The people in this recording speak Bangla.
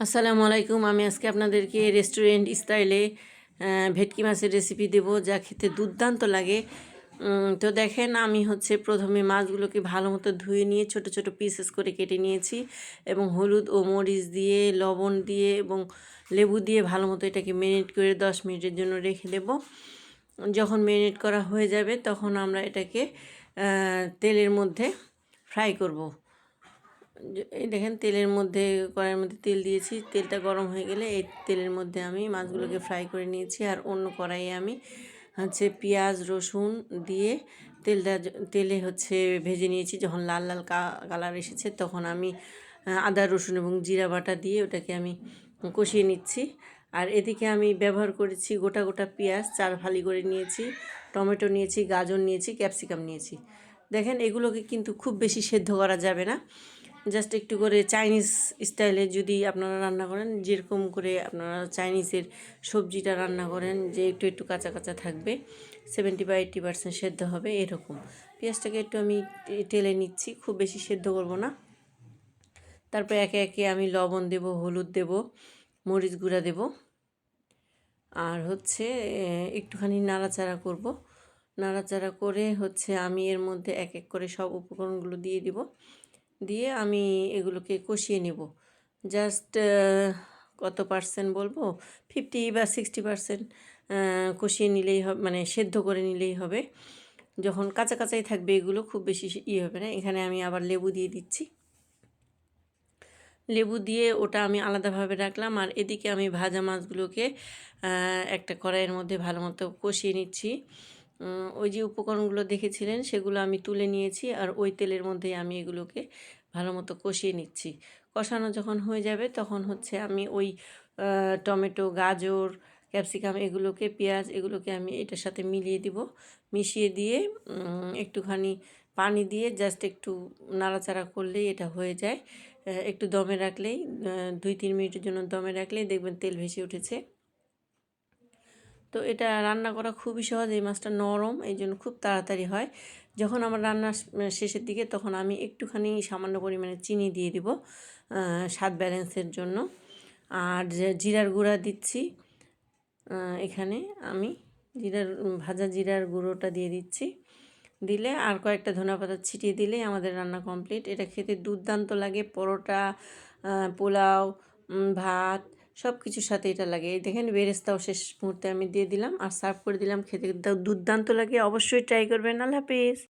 আসসালামু আলাইকুম। আমি আজকে আপনাদেরকে রেস্টুরেন্ট স্টাইলে ভেটকি মাছের রেসিপি দেব, যা খেতে দুর্দান্ত লাগে। তো দেখেন, আমি প্রথমে মাছগুলোকে ভালো মতো ধুয়ে নিয়ে ছোট ছোট পিসেস করে কেটে নিয়েছি এবং হলুদ ও মরিচ দিয়ে, লবণ দিয়ে এবং লেবু দিয়ে ভালো মতো এটাকে ম্যারিনেট করে 10 মিনিটের জন্য রেখে দেব। যখন ম্যারিনেট করা হয়ে যাবে তখন আমরা এটাকে তেলের মধ্যে ফ্রাই করব। এই দেখেন, তেলের মধ্যে, কড়াইয়ের মধ্যে তেল দিয়েছি। তেলটা গরম হয়ে গেলে এই তেলের মধ্যে আমি মাছগুলোকে ফ্রাই করে নিয়েছি। আর অন্য কড়াইয়ে আমি পেঁয়াজ রসুন দিয়ে তেলে ভেজে নিয়েছি। যখন লাল লাল কালার এসেছে তখন আমি আদা রসুন এবং জিরা বাটা দিয়ে ওটাকে আমি কষিয়ে নিচ্ছি। আর এদিকে আমি ব্যবহার করেছি গোটা গোটা পেঁয়াজ 4 ফালি করে নিয়েছি, টমেটো নিয়েছি, গাজর নিয়েছি, ক্যাপসিকাম নিয়েছি। দেখেন, এগুলোকে কিন্তু খুব বেশি সেদ্ধ করা যাবে না। জাস্ট একটু করে চাইনিজ স্টাইলে যদি আপনারা রান্না করেন, যেরকম করে আপনারা চাইনিজের সবজিটা রান্না করেন, যে একটু একটু কাঁচা কাঁচা থাকবে, 70 বা 80% সেদ্ধ হবে এরকম। পেঁয়াজটাকে একটু আমি টেলে নিচ্ছি, খুব বেশি সেদ্ধ করব না। তারপর একে একে আমি লবণ দেব, হলুদ দেব, মরিচ গুঁড়া দেব, আর একটুখানি নাড়াচাড়া করব। নাড়াচাড়া করে আমি এর মধ্যে এক এক করে সব উপকরণগুলো দিয়ে দিব। দিয়ে আমি এগুলোকে কষিয়ে নেব। জাস্ট কত পার্সেন্ট বলবো, 50 বা 60% কষিয়ে নিলেই হবে, মানে সেদ্ধ করে নিলেই হবে। যখন কাঁচা কাঁচাই থাকবে এগুলো, খুব বেশি হবে না। এখানে আমি আবার লেবু দিয়ে দিচ্ছি। লেবু দিয়ে ওটা আমি আলাদাভাবে রাখলাম। আর এদিকে আমি ভাজা মাছগুলোকে একটা কড়াইয়ের মধ্যে ভালো মতো কষিয়ে নিচ্ছি। ওই যে উপকরণগুলো দেখেছিলেন সেগুলো আমি তুলে নিয়েছি, আর ওই তেলের মধ্যেই আমি এগুলোকে ভালো মতো কষিয়ে নিচ্ছি। কষানো যখন হয়ে যাবে তখন আমি ওই টমেটো, গাজর, ক্যাপসিকাম এগুলোকে, পেঁয়াজ এগুলোকে আমি এটার সাথে মিলিয়ে দিব। মিশিয়ে দিয়ে একটুখানি পানি দিয়ে জাস্ট একটু নাড়াচাড়া করলেই এটা হয়ে যায়। একটু দমে রাখলেই, 2-3 মিনিটের জন্য দমে রাখলেই দেখবেন তেল ভেসে উঠেছে। তো এটা রান্না করা খুবই সহজ। এই মাছটা নরম, এই জন্য খুব তাড়াতাড়ি হয়। যখন আমার রান্না শেষের দিকে তখন আমি একটুখানি সামান্য পরিমাণে চিনি দিয়ে দিব স্বাদ ব্যালেন্সের জন্য। আর জিরার গুঁড়া দিচ্ছি। এখানে আমি ভাজা জিরার গুঁড়োটা দিয়ে দিচ্ছি। দিলে আর কয়েকটা ধনেপাতা ছিটিয়ে দিলেই আমাদের রান্না কমপ্লিট। এটা খেতে দুর্দান্ত লাগে। পরোটা, পোলাও, ভাত সব কিছুর সাথে এটা লাগে। এই দেখেন, বেরেস্তাও শেষ মুহূর্তে আমি দিয়ে দিলাম আর সার্ভ করে দিলাম। খেতে দুর্দান্ত লাগে। অবশ্যই ট্রাই করবেন। আল্লাহ হাফেজ।